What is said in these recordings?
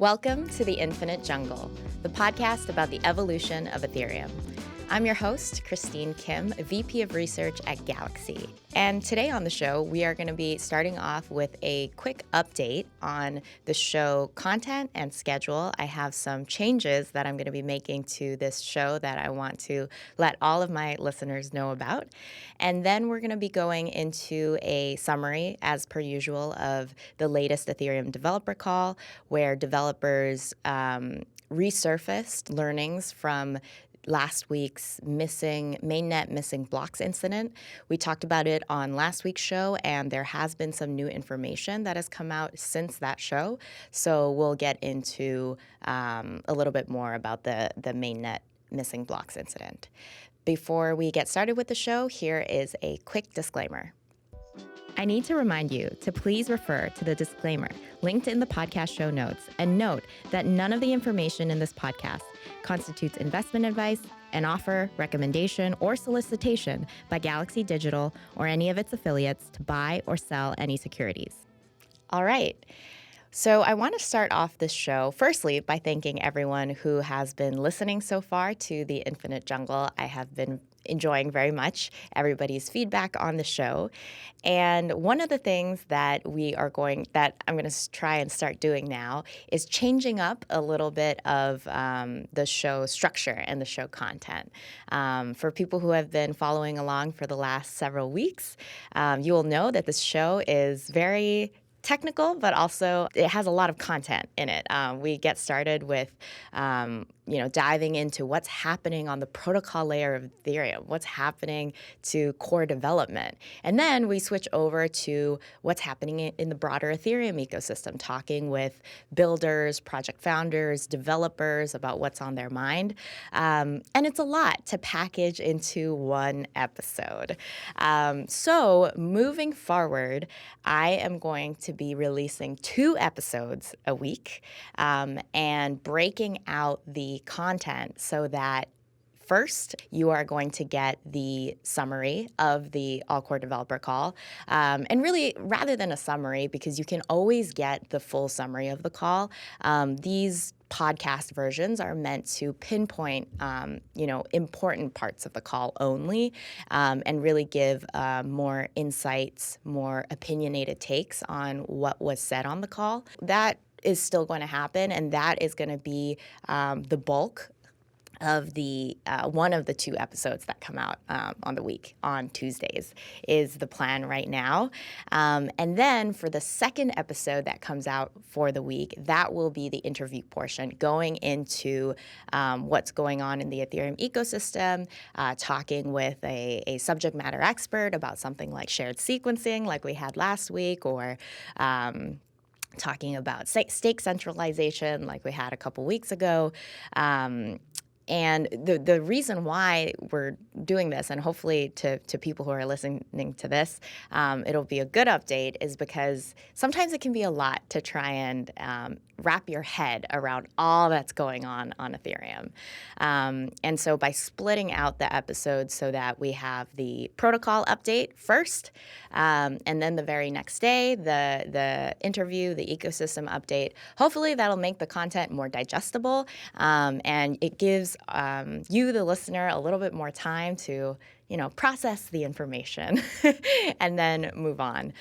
Welcome to the Infinite Jungle, the podcast about the evolution of Ethereum. I'm your host, Christine Kim, VP of Research at Galaxy. And today on the show, we are going to be starting off with a quick update on the show content and schedule. I have some changes that I'm going to be making to this show that I want to let all of my listeners know about. And then we're going to be going into a summary, as per usual, of the latest Ethereum developer call, where developers resurfaced learnings from last week's Mainnet missing blocks incident. We talked about it on last week's show, and there has been some new information that has come out since that show. So we'll get into a little bit more about the Mainnet missing blocks incident. Before we get started with the show, here is a quick disclaimer. I need to remind you to please refer to the disclaimer linked in the podcast show notes and note that none of the information in this podcast constitutes investment advice, an offer, recommendation, or solicitation by Galaxy Digital or any of its affiliates to buy or sell any securities. All right. So I want to start off this show, firstly, by thanking everyone who has been listening so far to the Infinite Jungle. I have been enjoying very much everybody's feedback on the show. And one of the things that I'm going to try and start doing now is changing up a little bit of the show structure and the show content. For people who have been following along for the last several weeks, you will know that this show is very technical, but also it has a lot of content in it. We get started with diving into what's happening on the protocol layer of Ethereum, what's happening to core development. And then we switch over to what's happening in the broader Ethereum ecosystem, talking with builders, project founders, developers about what's on their mind. And it's a lot to package into one episode. So moving forward, I am going to be releasing 2 episodes a week and breaking out the content so that first, you are going to get the summary of the all-core developer call. And really, rather than a summary, because you can always get the full summary of the call, these podcast versions are meant to pinpoint, important parts of the call only, and really give more insights, more opinionated takes on what was said on the call. That is still going to happen, and that is going to be the bulk of the one of the 2 episodes that come out on the week on Tuesdays is the plan right now. And then for the second episode that comes out for the week, that will be the interview portion, going into what's going on in the Ethereum ecosystem, talking with a subject matter expert about something like shared sequencing like we had last week, or talking about stake centralization like we had a couple weeks ago. And the reason why we're doing this, and hopefully to people who are listening to this, it'll be a good update, is because sometimes it can be a lot to try and wrap your head around all that's going on Ethereum. And so by splitting out the episodes so that we have the protocol update first, and then the very next day, the interview, the ecosystem update, hopefully that'll make the content more digestible, and it gives you, the listener, a little bit more time to process the information and then move on.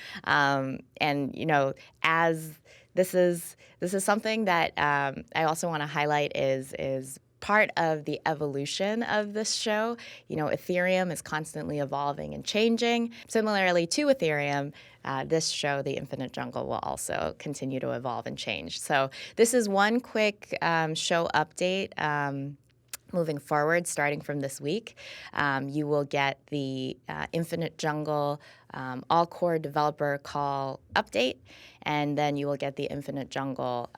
As this is something that I also want to highlight is part of the evolution of this show. Ethereum is constantly evolving and changing. Similarly to Ethereum, this show, The Infinite Jungle, will also continue to evolve and change. So this is one quick show update. Moving forward, starting from this week, you will get the Infinite Jungle all-core developer call update, and then you will get the Infinite Jungle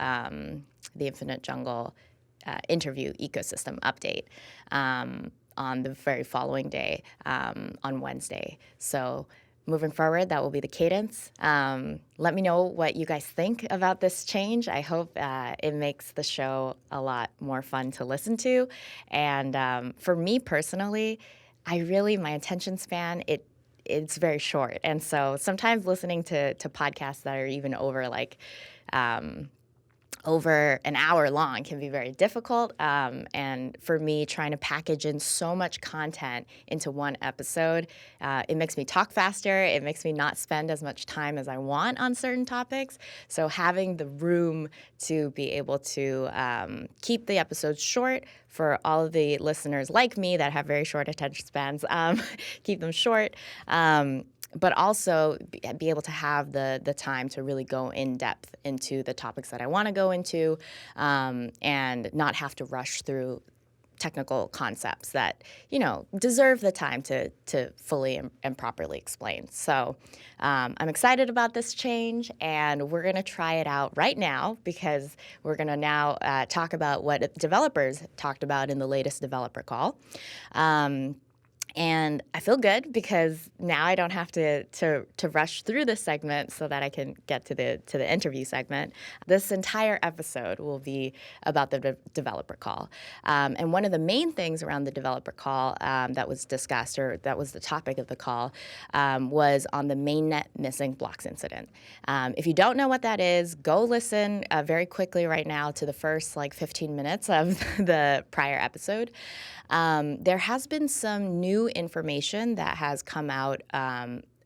interview ecosystem update on the very following day, on Wednesday. So moving forward, that will be the cadence. Let me know what you guys think about this change. I hope it makes the show a lot more fun to listen to. And for me personally, my attention span, it's very short. And so sometimes listening to podcasts that are even over over an hour long can be very difficult. And for me, trying to package in so much content into one episode, it makes me talk faster. It makes me not spend as much time as I want on certain topics. So having the room to be able to keep the episodes short for all of the listeners like me that have very short attention spans, keep them short. But also be able to have the time to really go in depth into the topics that I want to go into, and not have to rush through technical concepts that, deserve the time to fully and properly explain. So I'm excited about this change, and we're going to try it out right now because we're going to now talk about what developers talked about in the latest developer call. And I feel good because now I don't have to rush through this segment so that I can get to the interview segment. This entire episode will be about the developer call. And one of the main things around the developer call that was discussed, or that was the topic of the call, was on the Mainnet missing blocks incident. If you don't know what that is, go listen very quickly right now to the first 15 minutes of the prior episode. There has been some new information that has come out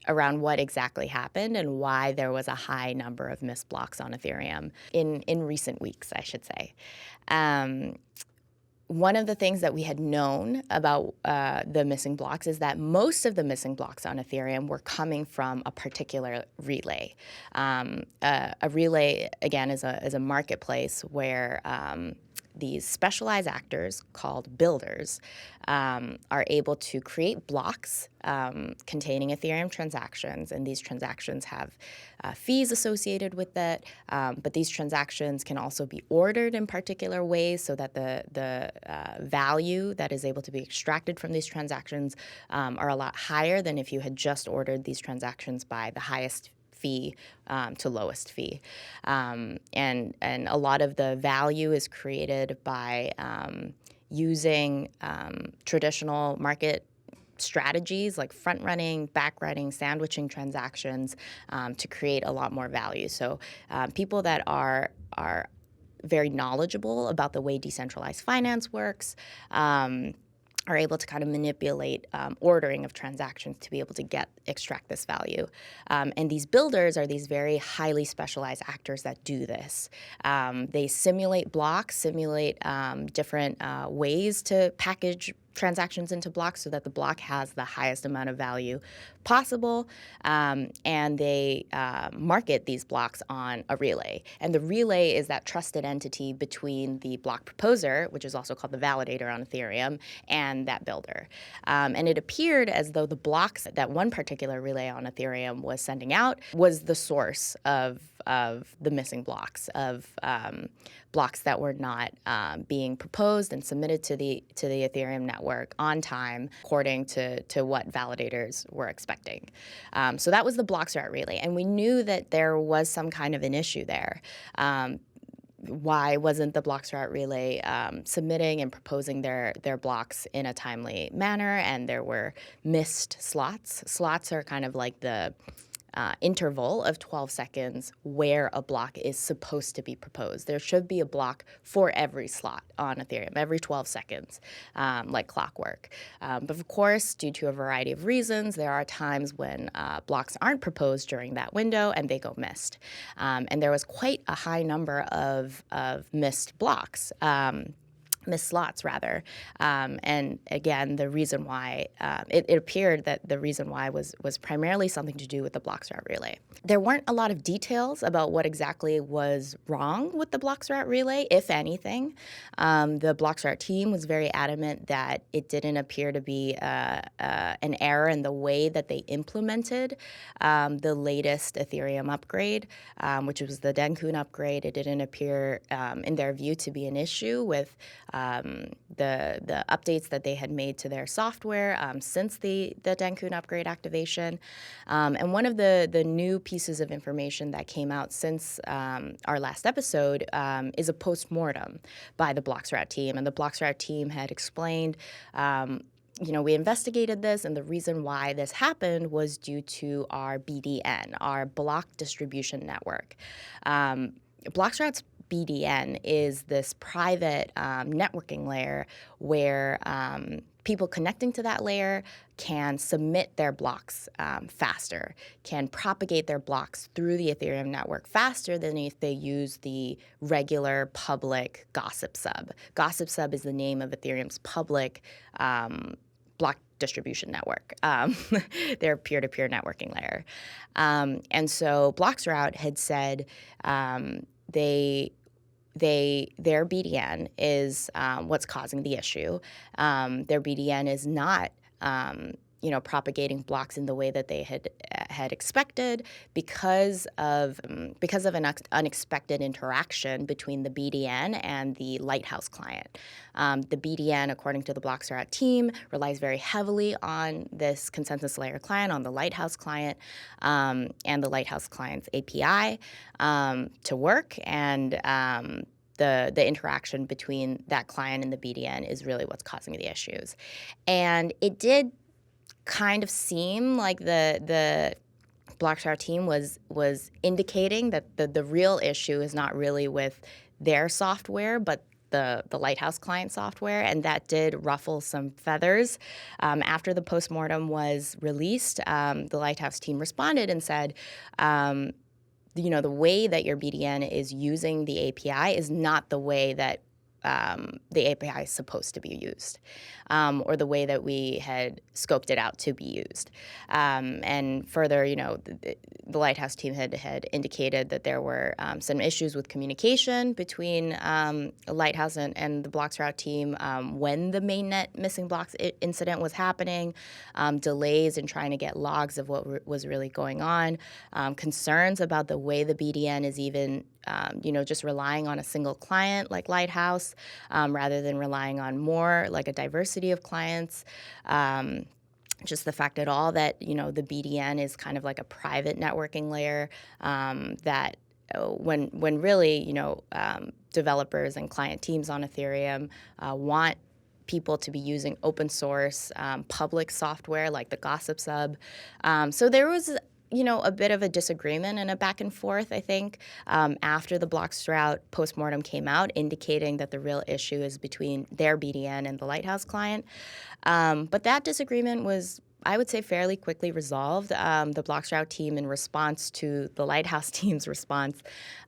around what exactly happened and why there was a high number of missed blocks on Ethereum in recent weeks, I should say. One of the things that we had known about the missing blocks is that most of the missing blocks on Ethereum were coming from a particular relay. A relay, again, is a marketplace where these specialized actors called builders are able to create blocks containing Ethereum transactions, and these transactions have fees associated with it, but these transactions can also be ordered in particular ways so that the value that is able to be extracted from these transactions are a lot higher than if you had just ordered these transactions by the highest fee to lowest fee. And a lot of the value is created by using traditional market strategies like front-running, back-running, sandwiching transactions to create a lot more value. So people that are very knowledgeable about the way decentralized finance works are able to kind of manipulate ordering of transactions to be able to extract this value. And these builders are these very highly specialized actors that do this. They simulate blocks, simulate different ways to package transactions into blocks so that the block has the highest amount of value possible, and they market these blocks on a relay. And the relay is that trusted entity between the block proposer, which is also called the validator on Ethereum, and that builder. And it appeared as though the blocks that one particular relay on Ethereum was sending out was the source of the missing blocks, of blocks that were not being proposed and submitted to the Ethereum network on time according to what validators were expecting. So that was the Bloxroute relay, and we knew that there was some kind of an issue there. Why wasn't the Bloxroute relay submitting and proposing their blocks in a timely manner? And there were missed slots. Slots are kind of like the interval of 12 seconds where a block is supposed to be proposed. There should be a block for every slot on Ethereum, every 12 seconds, like clockwork. But of course, due to a variety of reasons, there are times when blocks aren't proposed during that window and they go missed. And there was quite a high number of missed blocks. Missed slots, rather. And again, the reason why, it appeared that the reason why was primarily something to do with the Bloxroute relay. There weren't a lot of details about what exactly was wrong with the Bloxroute relay, if anything. The Bloxroute team was very adamant that it didn't appear to be an error in the way that they implemented the latest Ethereum upgrade, which was the Denkun upgrade. It didn't appear, in their view, to be an issue with the updates that they had made to their software since the Denkun upgrade activation. And one of the new pieces of information that came out since our last episode is a post-mortem by the Bloxroute team. And the Bloxroute team had explained we investigated this, and the reason why this happened was due to our BDN, our block distribution network. Bloxroute's BDN is this private networking layer where people connecting to that layer can submit their blocks faster, can propagate their blocks through the Ethereum network faster than if they use the regular public Gossip Sub. Gossip Sub is the name of Ethereum's public block distribution network. Their peer-to-peer networking layer. And so Bloxroute had said their BDN is what's causing the issue. Their BDN is not, propagating blocks in the way that they had expected because of an unexpected interaction between the BDN and the Lighthouse client. The BDN, according to the Bloxroute team, relies very heavily on this consensus layer client, on the Lighthouse client, and the Lighthouse client's API to work, and the interaction between that client and the BDN is really what's causing the issues. And it did kind of seem like the Bloxroute team was indicating that the real issue is not really with their software, but the Lighthouse client software, and that did ruffle some feathers. After the postmortem was released, the Lighthouse team responded and said, the way that your BDN is using the API is not the way that the API is supposed to be used, or the way that we had scoped it out to be used. And further, the Lighthouse team had indicated that there were some issues with communication between Lighthouse and the Bloxroute team when the mainnet missing blocks incident was happening, delays in trying to get logs of what was really going on, concerns about the way the BDN is even just relying on a single client like Lighthouse rather than relying on more like a diversity of clients. Just the fact at all that, the BDN is kind of like a private networking layer that when really, developers and client teams on Ethereum want people to be using open source public software like the Gossip Sub. So there was a bit of a disagreement and a back and forth, I think, after the Bloxroute postmortem came out, indicating that the real issue is between their BDN and the Lighthouse client. But that disagreement was, I would say, fairly quickly resolved. The Bloxroute team, in response to the Lighthouse team's response,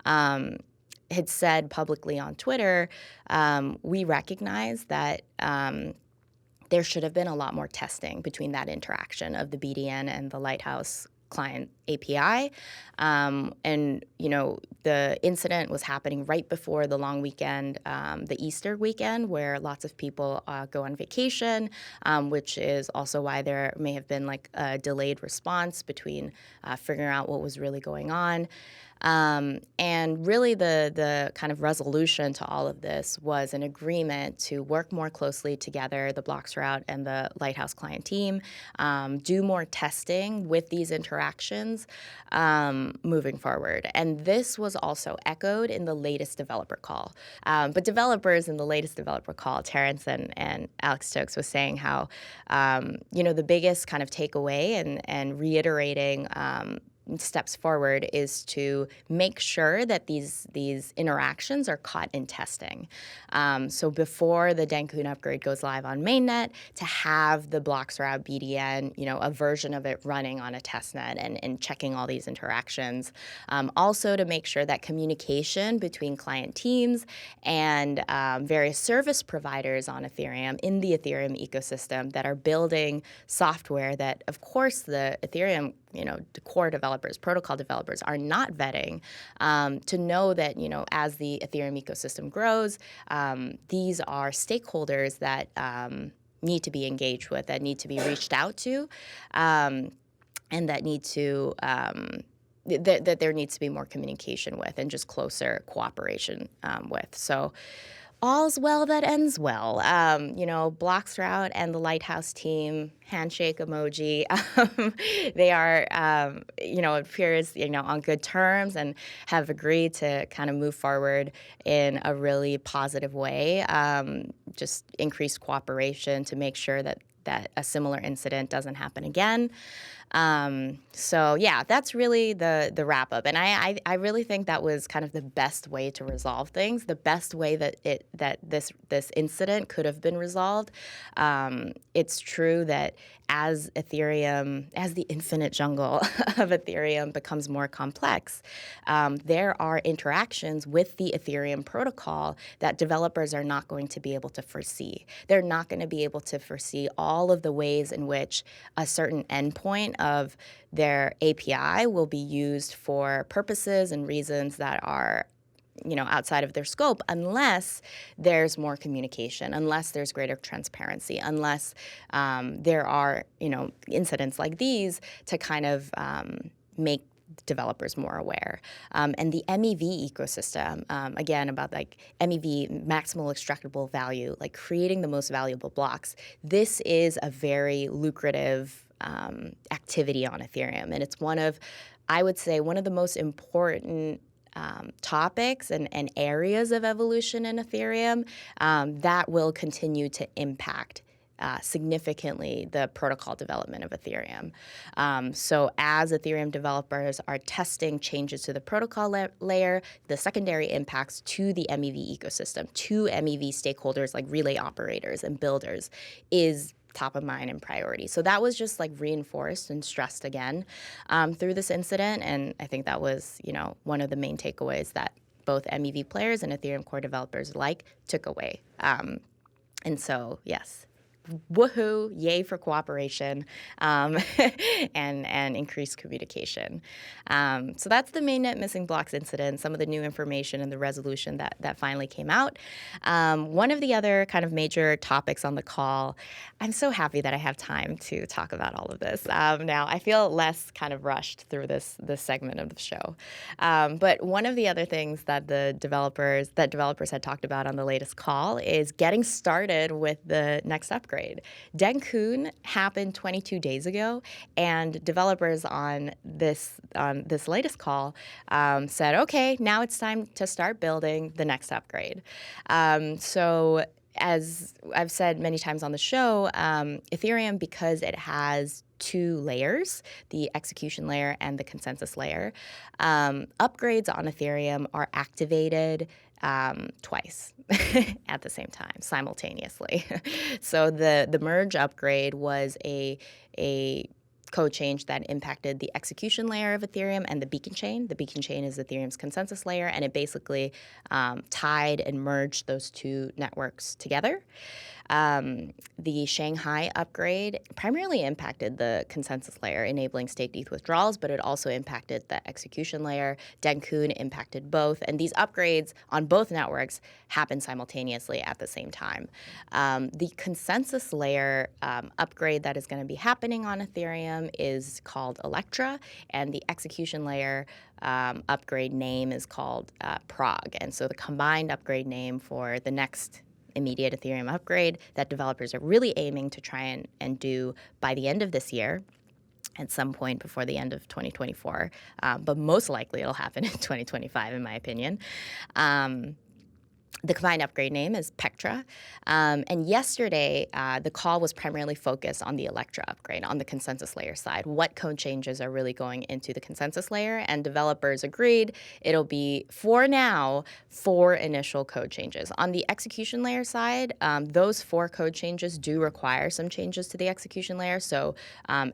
had said publicly on Twitter, we recognize that there should have been a lot more testing between that interaction of the BDN and the Lighthouse client API. The incident was happening right before the long weekend, the Easter weekend, where lots of people go on vacation, which is also why there may have been like a delayed response between figuring out what was really going on. And really the kind of resolution to all of this was an agreement to work more closely together, the Bloxroute and the Lighthouse client team, do more testing with these interactions moving forward. And this was also echoed in the latest developer call. But developers in the latest developer call, Terrence and Alex Stokes was saying how, the biggest kind of takeaway and reiterating steps forward is to make sure that these interactions are caught in testing. So before the Denkun upgrade goes live on Mainnet, to have the Bloxroute BDN, a version of it running on a testnet and checking all these interactions. Also to make sure that communication between client teams and various service providers on Ethereum in the Ethereum ecosystem that are building software that, of course, the Ethereum the core developers, protocol developers are not vetting, to know that, as the Ethereum ecosystem grows, these are stakeholders that need to be engaged with, that need to be reached out to, and that need to that there needs to be more communication with and just closer cooperation with. So all's well that ends well. Bloxroute and the Lighthouse team, handshake emoji. They are, it appears, on good terms and have agreed to kind of move forward in a really positive way. Just increased cooperation to make sure that that a similar incident doesn't happen again. So yeah, that's really the wrap up. And I really think that was kind of the best way to resolve things, the best way that this incident could have been resolved. It's true that as the infinite jungle of Ethereum becomes more complex, there are interactions with the Ethereum protocol that developers are not going to be able to foresee. They're not going to be able to foresee all of the ways in which a certain endpoint of their API will be used for purposes and reasons that are outside of their scope, unless there's more communication, unless there's greater transparency, unless there are, incidents like these to kind of make developers more aware. And the MEV ecosystem, again, about like MEV, maximal extractable value, like creating the most valuable blocks. This is a very lucrative activity on Ethereum. And it's I would say, one of the most important topics and areas of evolution in Ethereum that will continue to impact significantly the protocol development of Ethereum. So as Ethereum developers are testing changes to the protocol layer, the secondary impacts to the MEV ecosystem, to MEV stakeholders like relay operators and builders is top of mind and priority. So that was just like reinforced and stressed again through this incident. And I think that was, one of the main takeaways that both MEV players and Ethereum core developers alike took away. And so, yes. Woohoo, yay for cooperation and increased communication. So that's the mainnet missing blocks incident, some of the new information and the resolution that finally came out. One of the other kind of major topics on the call, I'm so happy that I have time to talk about all of this. Now, I feel less kind of rushed through this segment of the show. But one of the other things that developers had talked about on the latest call is getting started with the next upgrade. Dencun happened 22 days ago, and developers on this latest call said, okay, now it's time to start building the next upgrade. So as I've said many times on the show, Ethereum, because it has two layers, the execution layer and the consensus layer, upgrades on Ethereum are activated twice at the same time, simultaneously. So the merge upgrade was a code change that impacted the execution layer of Ethereum and the beacon chain. The beacon chain is Ethereum's consensus layer, and it basically tied and merged those two networks together. The Shanghai upgrade primarily impacted the consensus layer, enabling staked ETH withdrawals, but it also impacted the execution layer. Dencun impacted both, and these upgrades on both networks happened simultaneously at the same time. The consensus layer upgrade that is going to be happening on Ethereum is called Electra, and the execution layer upgrade name is called Prague. And so the combined upgrade name for the next immediate Ethereum upgrade that developers are really aiming to try and do by the end of this year, at some point before the end of 2024, but most likely it'll happen in 2025, in my opinion. The combined upgrade name is Pectra. And yesterday, the call was primarily focused on the Electra upgrade, on the consensus layer side. What code changes are really going into the consensus layer? And developers agreed it'll be, for now, 4 initial code changes. On the execution layer side, those 4 code changes do require some changes to the execution layer. So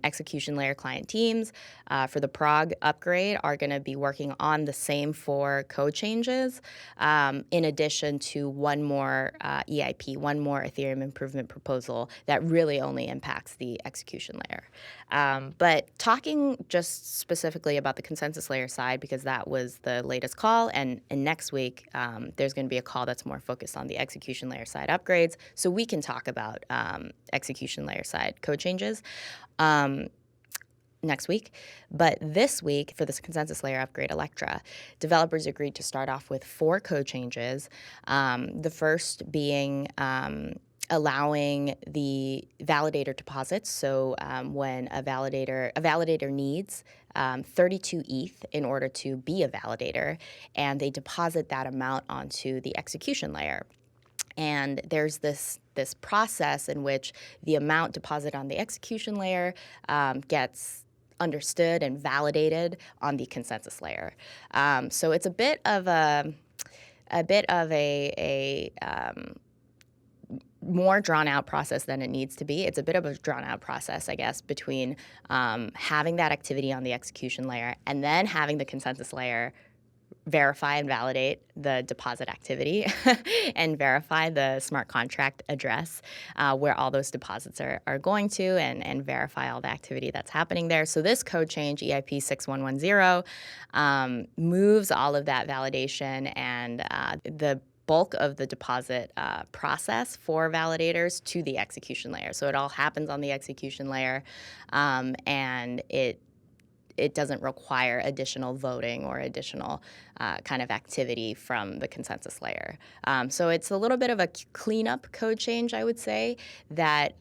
execution layer client teams for the Prague upgrade are going to be working on the same 4 code changes, in addition to one more EIP, one more Ethereum improvement proposal that really only impacts the execution layer. But talking just specifically about the consensus layer side, because that was the latest call, and next week there's going to be a call that's more focused on the execution layer side upgrades, so we can talk about execution layer side code changes next week. But this week, for this consensus layer upgrade Electra, developers agreed to start off with 4 code changes. The first being allowing the validator deposits. So when a validator needs 32 ETH in order to be a validator, and they deposit that amount onto the execution layer. And there's this process in which the amount deposited on the execution layer gets understood and validated on the consensus layer. So it's a bit of a more drawn out process than it needs to be. It's a bit of a drawn out process, I guess, between having that activity on the execution layer and then having the consensus layer verify and validate the deposit activity and verify the smart contract address where all those deposits are going to, and verify all the activity that's happening there. So this code change, EIP 6110, moves all of that validation and the bulk of the deposit process for validators to the execution layer. So it all happens on the execution layer, and it doesn't require additional voting or additional kind of activity from the consensus layer. So it's a little bit of a cleanup code change, I would say, that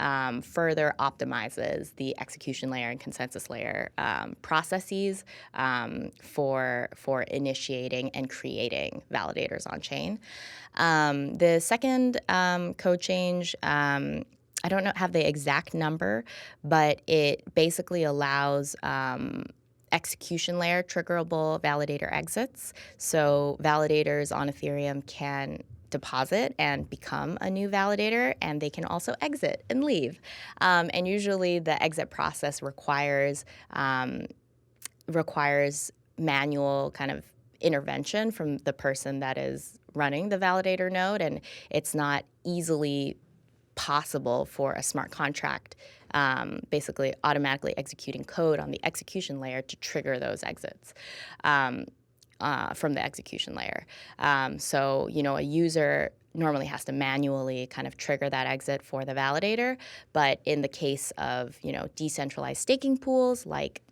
further optimizes the execution layer and consensus layer processes for initiating and creating validators on chain. The second code change, I don't have the exact number, but it basically allows execution layer triggerable validator exits. So validators on Ethereum can deposit and become a new validator, and they can also exit and leave. And usually the exit process requires manual kind of intervention from the person that is running the validator node, and it's not easily possible for a smart contract basically automatically executing code on the execution layer to trigger those exits from the execution layer. So, a user normally has to manually kind of trigger that exit for the validator. But in the case of, decentralized staking pools like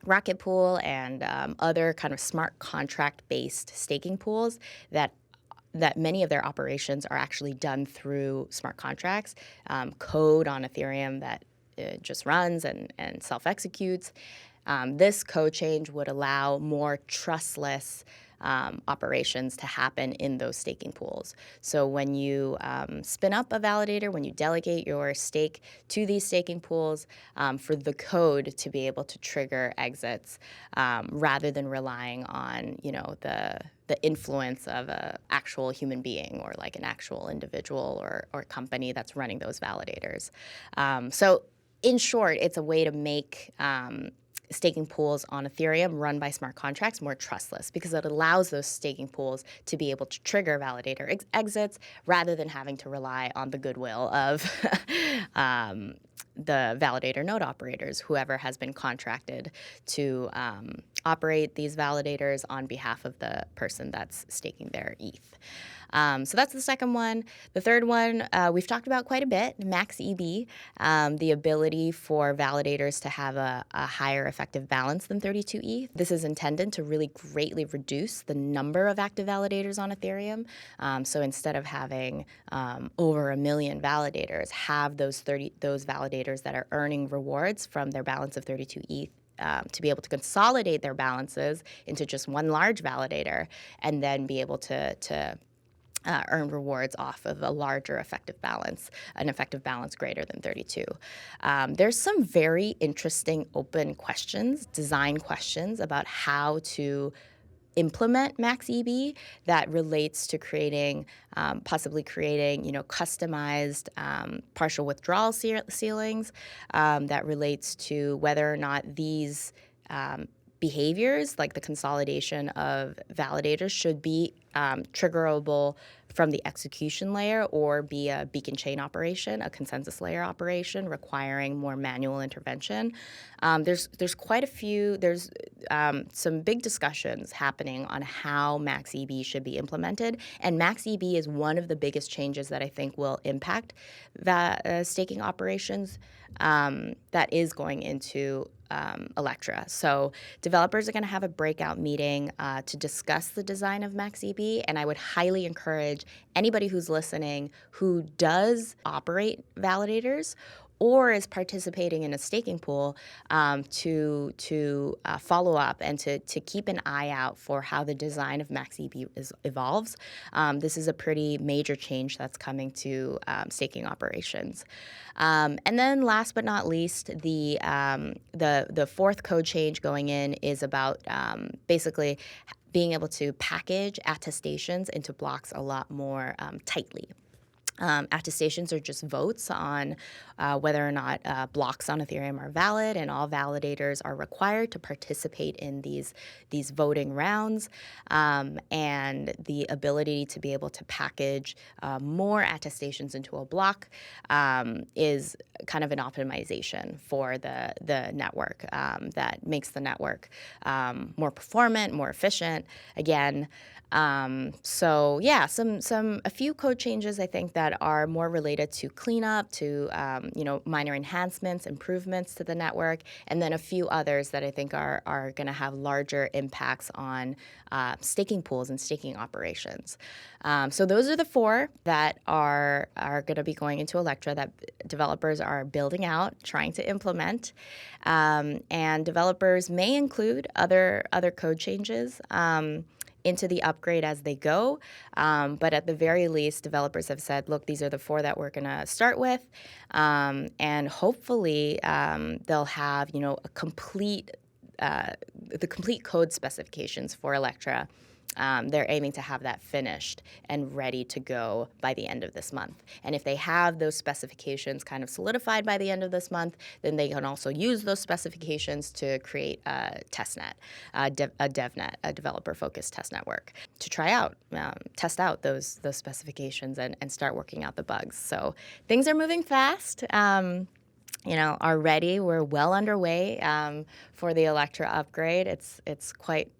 Rocket Pool and other kind of smart contract-based staking pools that many of their operations are actually done through smart contracts, code on Ethereum that just runs and self-executes. This code change would allow more trustless operations to happen in those staking pools. So when you spin up a validator, when you delegate your stake to these staking pools, for the code to be able to trigger exits rather than relying on, the influence of an actual human being or like an actual individual or company that's running those validators. So in short, it's a way to make staking pools on Ethereum run by smart contracts more trustless, because it allows those staking pools to be able to trigger validator exits rather than having to rely on the goodwill of the validator node operators, whoever has been contracted to operate these validators on behalf of the person that's staking their ETH. So that's the second one. The third one we've talked about quite a bit, max EB, the ability for validators to have a higher effective balance than 32 ETH. This is intended to really greatly reduce the number of active validators on Ethereum. So instead of having over 1 million validators, have those validators that are earning rewards from their balance of 32 ETH to be able to consolidate their balances into just one large validator and then be able to earn rewards off of a larger effective balance, an effective balance greater than 32. There's some very interesting open questions, design questions about how to implement max EB that relates to possibly creating, customized partial withdrawal ceilings, that relates to whether or not these behaviors, like the consolidation of validators, should be triggerable from the execution layer or be a beacon chain operation, a consensus layer operation requiring more manual intervention. There's quite a few, there's some big discussions happening on how max EB should be implemented, and max EB is one of the biggest changes that I think will impact the staking operations that is going into Electra. So developers are going to have a breakout meeting to discuss the design of max EB, and I would highly encourage anybody who's listening who does operate validators or is participating in a staking pool, to follow up and to keep an eye out for how the design of MaxEP evolves. This is a pretty major change that's coming to staking operations. And then last but not least, the fourth code change going in is about basically being able to package attestations into blocks a lot more tightly. Attestations are just votes on whether or not blocks on Ethereum are valid, and all validators are required to participate in these voting rounds. And the ability to be able to package more attestations into a block is kind of an optimization for the network that makes the network more performant, more efficient. Again, so yeah, a few code changes I think that are more related to cleanup, to minor enhancements, improvements to the network, and then a few others that I think are going to have larger impacts on staking pools and staking operations. So those are the four that are going to be going into Electra that developers are building out, trying to implement, and developers may include other code changes into the upgrade as they go. But at the very least, developers have said, look, these are the four that we're going to start with. And hopefully they'll have, the complete code specifications for Electra. They're aiming to have that finished and ready to go by the end of this month. And if they have those specifications kind of solidified by the end of this month, then they can also use those specifications to create a testnet, a Devnet, a developer-focused test network, to try out, test out those specifications and start working out the bugs. So things are moving fast. Already we're well underway for the Electra upgrade. It's quite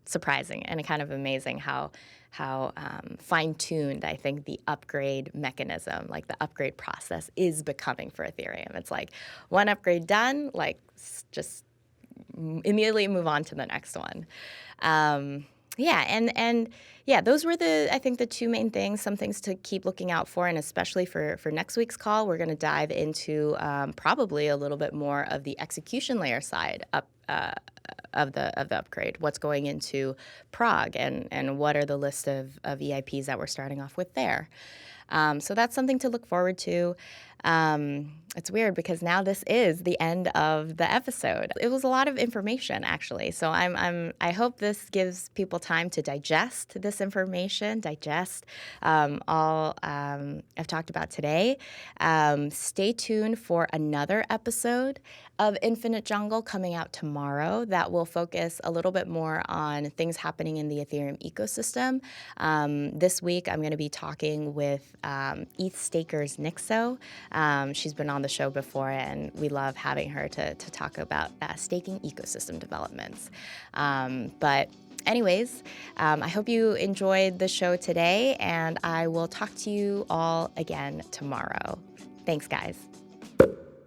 surprising and kind of amazing how fine-tuned I think the upgrade mechanism, like the upgrade process, is becoming for Ethereum. It's like one upgrade done, like just immediately move on to the next one. Those were I think the two main things, some things to keep looking out for, and especially for next week's call, we're going to dive into probably a little bit more of the execution layer side of the upgrade, what's going into Prague, and what are the list of EIPs that we're starting off with there. So that's something to look forward to. It's weird because now this is the end of the episode. It was a lot of information, actually. So I hope this gives people time to digest this information, all I've talked about today. Stay tuned for another episode of Infinite Jungle coming out tomorrow that will focus a little bit more on things happening in the Ethereum ecosystem. This week, I'm going to be talking with ETH Stakers Nixo. She's been on the show before, and we love having her to talk about staking ecosystem developments. But anyways, I hope you enjoyed the show today, and I will talk to you all again tomorrow. Thanks, guys.